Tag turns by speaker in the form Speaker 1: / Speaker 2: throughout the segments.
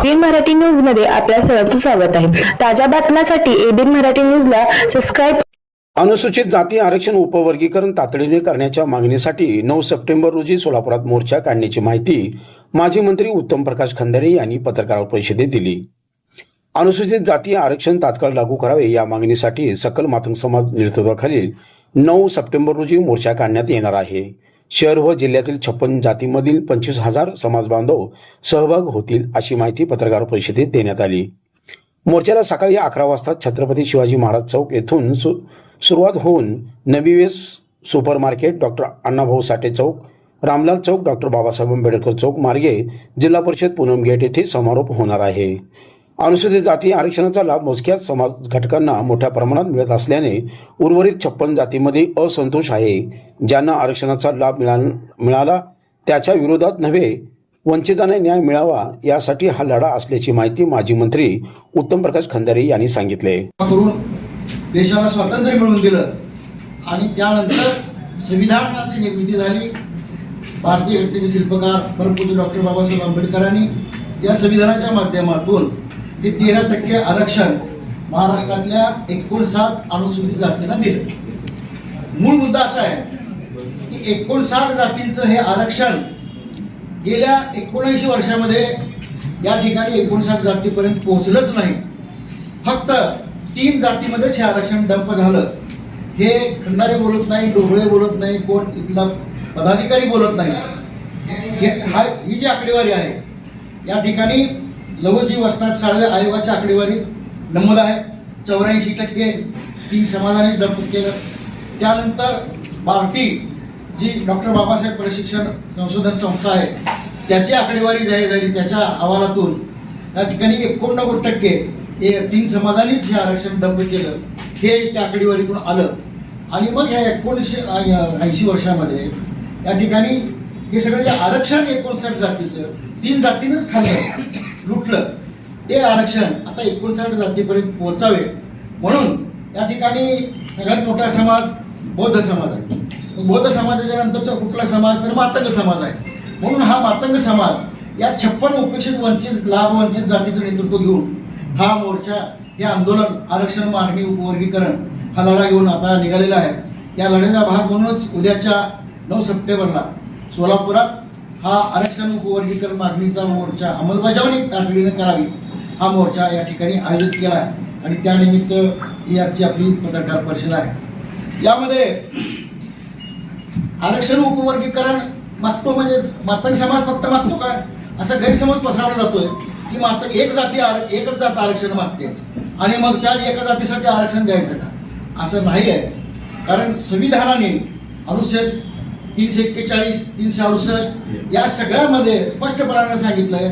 Speaker 1: ABN Marathi news मध्ये आपल्या सर्वांचं स्वागत आहे। ताज्या बातम्यांसाठी एबीएन मराठी न्यूजला सबस्क्राइब।
Speaker 2: अनुसूचित जाती आरक्षण उपवर्गीकरण तातडीने करण्याच्या मागणीसाठी 9 सप्टेंबर रोजी सोलापुरात मोर्चा काढण्याची माहिती माजी मंत्री उत्तम प्रकाश खंदारे यांनी पत्रकार परिषदेत दिली। अनुसूचित जाती आरक्षण तात्काळ लागू करावे या मागणीसाठी सकल मातंग समाज नेतृत्वाखालील 9 सप्टेंबर रोजी मोर्चा काढण्यात येणार आहे। शहर व जिल्ह्यातील 56 जातींमधील 25,000 समाज बांधव सहभाग होतील अशी माहिती पत्रकार परिषदेत देण्यात आली। मोर्चाला सकाळी 11 वाजता छत्रपती शिवाजी महाराज चौक येथून सुरुवात होऊन नवीवेस super market, doctor Annabhau Sathe चौक, रामलाल चौक, डॉक्टर बाबासाहेब आंबेडकर चौक मार्गे जिल्हा परिषद पूनम गेट येथे समारोप होणार आहे। अनुसूचित जाती आरक्षणाचा लाभ मोजक्याच समाज घटकांना मोठ्या प्रमाणात मिळत असल्याने उर्वरित 56 जातींमध्ये असंतोष आहे। ज्यांना आरक्षणाचा लाभ मिळाला त्याच्या विरोधात नव्हे, वंचितांना न्याय मिळावा यासाठी हा लढा असल्याची माहिती माजी मंत्री उत्तम प्रकाश खंदारे यांनी सांगितले।
Speaker 3: देशाला स्वातंत्र्य मिळवून दिलं आणि त्यानंतर संविधानाची निर्मिती झाली। भारतीय घटनेचे शिल्पकार परमपूज्य डॉक्टर बाबासाहेब आंबेडकरांनी या संविधानाच्या माध्यमातून हे 13% आरक्षण महाराष्ट्रातल्या 59 अनुसूचित जातींना दिलं। मूळ मुद्दा असा आहे की 59 जातींचं हे आरक्षण गेल्या 19 वर्षामध्ये या ठिकाणी 59 जातीपर्यंत पोहोचलंच नाही। फक्त 3 जातीमध्येच हे आरक्षण डंप झालं। हे खंदारे बोलत नाही, डोबळे बोलत नाही, कोण इथला पदाधिकारी बोलत नाही। ही जी आकडेवारी आहे या ठिकाणी लघुजीव वसनात साळवे आयोगाच्या आकडेवारीत नमूद आहे 84% 3 समाजाने डंप केलं। त्यानंतर बार्टी जी डॉक्टर बाबासाहेब प्रशिक्षण संशोधन संस्था आहे त्याची आकडेवारी जाहीर झाली। त्याच्या अहवालातून या ठिकाणी 89% 3 समाजांनीच हे आरक्षण डंप केलं, हे त्या आकडेवारीतून आलं। आणि मग ह्या 1980 वर्षामध्ये या ठिकाणी हे सगळं जे आरक्षण 59 जातीचं 3 जातीनंच खाल्लं, लुटलं, ते आरक्षण आता 59 जातीपर्यंत पोहोचावे म्हणून या ठिकाणी सगळ्यात मोठा समाज बौद्ध समाज आहे। बौद्ध समाजाच्या नंतरचा कुठला समाज तर मातंग समाज आहे। म्हणून हा मातंग समाज या 56 उपेक्षित वंचित लाभवंचित जातीचं नेतृत्व घेऊन हा मोर्चा, हे आंदोलन, आरक्षण मागणी उपवर्गीकरण हा लढा घेऊन आता निघालेला आहे। या लढ्याचा भाग म्हणूनच उद्याच्या 9 सप्टेंबरला सोलापुरात हा आरक्षण उपवर्गीकरण मागणीचा मोर्चा अंमलबजावणी तातडीने करावी हा मोर्चा या ठिकाणी आयोजित केला आहे आणि त्यानिमित्त ही आजची आपली पत्रकार परिषद आहे। यामध्ये आरक्षण उपवर्गीकरण मागतो म्हणजे मातंग समाज फक्त मागतो काय असा गैरसमज पसरवला जातोय की मातंग एकच जात आरक्षण मागते आणि मग त्या एका जातीसाठी आरक्षण द्यायचं का, असं नाही आहे। कारण संविधानाने अनुच्छेद 341, 368 या सगळ्यामध्ये स्पष्टपणाने सांगितलंय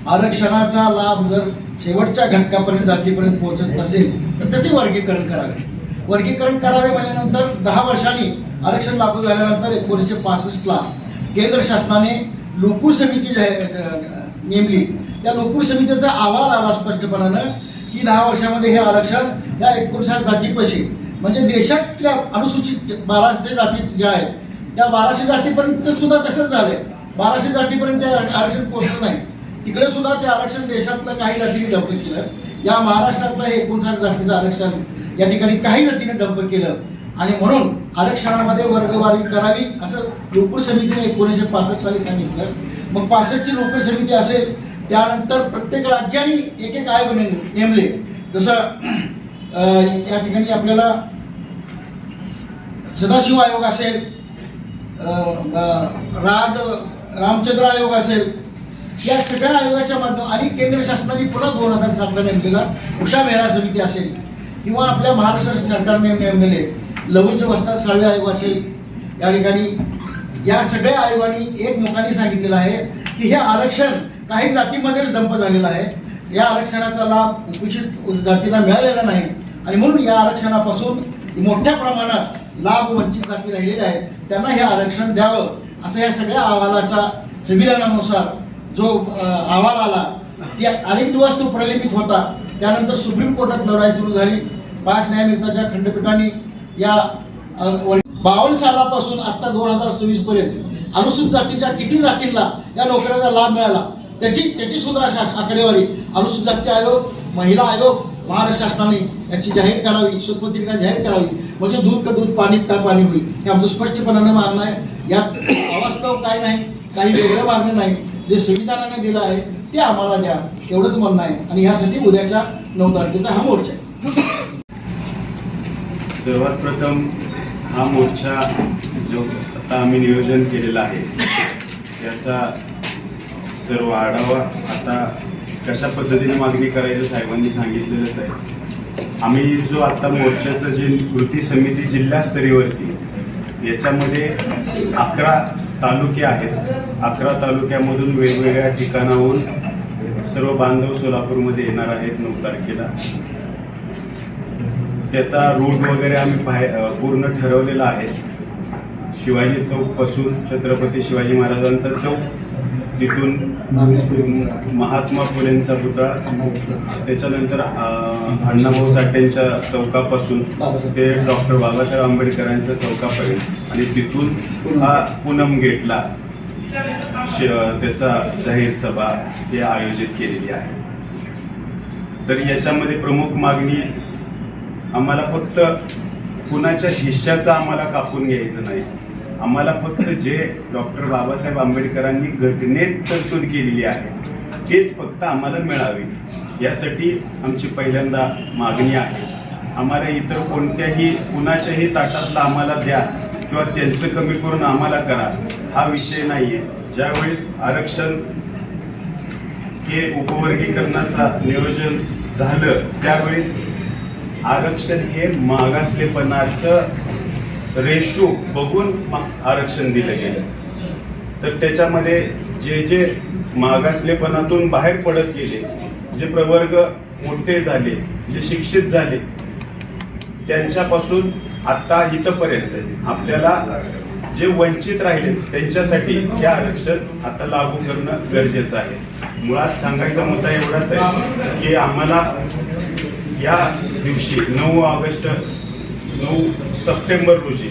Speaker 3: आरक्षणाचा लाभ जर शेवटच्या घटकापर्यंत जातीपर्यंत पोहोचत नसेल तर त्याचे वर्गीकरण करावे। वर्गीकरण करावे म्हणल्यानंतर 10 वर्षांनी आरक्षण लागू झाल्यानंतर 1965ला केंद्र शासनाने लोकूर समिती नेमली। त्या लोकूर समितीचा अहवाल आला स्पष्टपणानं की 10 वर्षामध्ये हे आरक्षण या 59 जातीपाशी म्हणजे देशातल्या अनुसूचित 1200 जाती ज्या आहेत त्या 1200 जातीपर्यंत सुद्धा तसंच झालंय। 1200 जातीपर्यंत आरक्षण पोहोचलं नाही, तिकडे सुद्धा ते आरक्षण देशातलं काही जातीने डंप केलं। या महाराष्ट्रातलं हे 59 जातीचं आरक्षण या ठिकाणी काही जातीने डंप केलं आणि म्हणून आरक्षणामध्ये वर्गवारी करावी असं लोकूर समितीने 1965 साली सांगितलं। मग 65 ची लोकूर समिती असेल, त्यानंतर प्रत्येक राज्यांनी एक आयोग नेमले। जसं या ठिकाणी आपल्याला सदाशिव आयोग असेल, रामचंद्र आयोग असेल, या सगळ्या आयोगाच्या माध्यमातून आणि केंद्र शासनाने पुन्हा 2007ला नेमलेला उषा मेहरा समिती असेल किंवा आपल्या महाराष्ट्र सरकारने नेमलेले लघुजीव वसनात साळवे आयोग असेल, या ठिकाणी या सगळ्या आयोगांनी एकमुखाने सांगितलेलं आहे की हे आरक्षण काही जातीमध्येच डंप झालेलं आहे। या आरक्षणाचा लाभ उपेक्षित जातीला मिळालेला नाही आणि म्हणून या आरक्षणापासून मोठ्या प्रमाणात लाभ वंचित जाती राहिलेल्या आहेत, त्यांना हे आरक्षण द्यावं असं या सगळ्या अहवालाचा संविधानानुसार जो अहवाल आला ती अनेक दिवस तो प्रलंबित होता। त्यानंतर सुप्रीम कोर्टात लढाई सुरू झाली। 5 न्यायमूर्तींच्या खंडपीठाने या 52 सालापासून आता 2026 पर्यंत अनुसूचित जातीच्या किती जातींना या नोकऱ्याचा लाभ मिळाला त्याची सुद्धा आकडेवारी अनुसूचित जाती आयोग, महिला आयोग, महाराष्ट्र शासनाने याची जाहीर करावी, शोधपत्रिका जाहीर करावी, म्हणजे दूध का दूध पाणी का पाणी होईल हे आमचं स्पष्टपणाने मागणं आहे. यात अवास्तव काय नाही, काही वेगळं मागणं नाही. जे संविधानाने दिलं आहे ते आम्हाला द्या, एवढंच म्हणणं आहे. आणि यासाठी उद्याच्या 9 तारखेचा हा मोर्चा आहे.
Speaker 4: सर्वात प्रथम हा मोर्चा जो आता आम्ही नियोजन केलेला आहे त्याचा सर्व आढावा आता कशा पद्धतीने मागणी करायचं साहेबांनी सांगितलेलंच आहे. आम्ही जो आता मोर्चाचं जे कृती समिती जिल्हास्तरीयवरती याच्यामध्ये 11 तालुके आहेत. 11 तालुक्यामधून वेगवेगळ्या ठिकाणाहून सर्व बांधव सोलापूरमध्ये येणार आहेत 9 तारखेला. त्याचा रूट वगैरे आम्ही पूर्ण ठरवलेला आहे. शिवाजी चौक पासून छत्रपती शिवाजी महाराजांचा चौक, तिथून महात्मा फुलेंचा पुतळा, त्याच्यानंतर अण्णाभाऊ साठेंच्या चौकापासून ते डॉक्टर बाबासाहेब आंबेडकरांच्या चौकापर्यंत, आणि तिथून हा पूनम गेटला त्याचा जाहीर सभा हे आयोजित केलेली आहे. तर याच्यामध्ये प्रमुख मागणी आम्हाला फक्त कुणाच्या हिश्श्याचं आम्हाला कापून घ्यायचं नाही. आम्हाला फक्त जे डॉक्टर बाबासाहेब आंबेडकरांनी घटनेत तरतूद केलेली आहे तेच फक्त आम्हाला मिळावे, यासाठी आमची पहिल्यांदा मागणी आहे. आम्हाला इतर कोणत्याही कुणाच्याही ताटातला आम्हाला द्या किंवा त्यांचं कमी करून आम्हाला करा हा विषय नाही आहे. ज्यावेळेस आरक्षण हे उपवर्गीकरणाचं नियोजन झालं त्यावेळेस आरक्षण हे मागासलेपणाचं रेशो बघून आरक्षण दिलं गेलं. तर त्याच्यामध्ये जे जे मागासलेपणातून बाहेर पडत गेले, जे प्रवर्ग मोठे झाले, जे शिक्षित झाले, त्यांच्यापासून आता इथपर्यंत आपल्याला जे वंचित राहिले त्यांच्यासाठी हे आरक्षण आता लागू करणं गरजेचं आहे. मुळात सांगायचा मुद्दा एवढाच आहे की आम्हाला या दिवशी 9 सप्टेंबर रोजी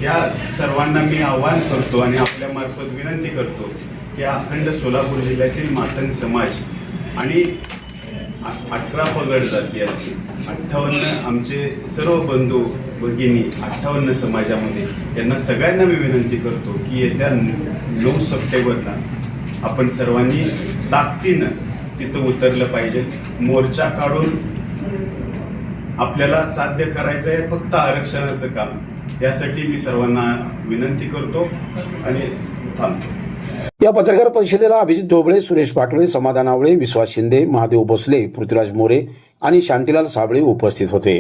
Speaker 4: या सर्वांना मी आवाहन करतो आणि आपल्या मार्फत विनंती करतो की अखंड सोलापूर जिल्ह्यातील मातंग समाज आणि 18 पगड जाती असतील, 58 आमचे सर्व बंधू भगिनी 58 समाजामध्ये, यांना सगळ्यांना मी विनंती करतो की येत्या 9 सप्टेंबरला आपण सर्वांनी ताकदीनं तिथं उतरलं पाहिजे. मोर्चा काढून आपल्याला साध्य करायचं आहे फक्त आरक्षणाचं काम. यासाठी मी सर्वांना विनंती करतो आणि थांबतो.
Speaker 2: या पत्रकार परिषदेला अभिजित ढोबळे, सुरेश पाटोळे, समाधान आवळे, विश्वास शिंदे, महादेव भोसले, पृथ्वीराज मोरे आणि शांतीलाल साबळे उपस्थित होते.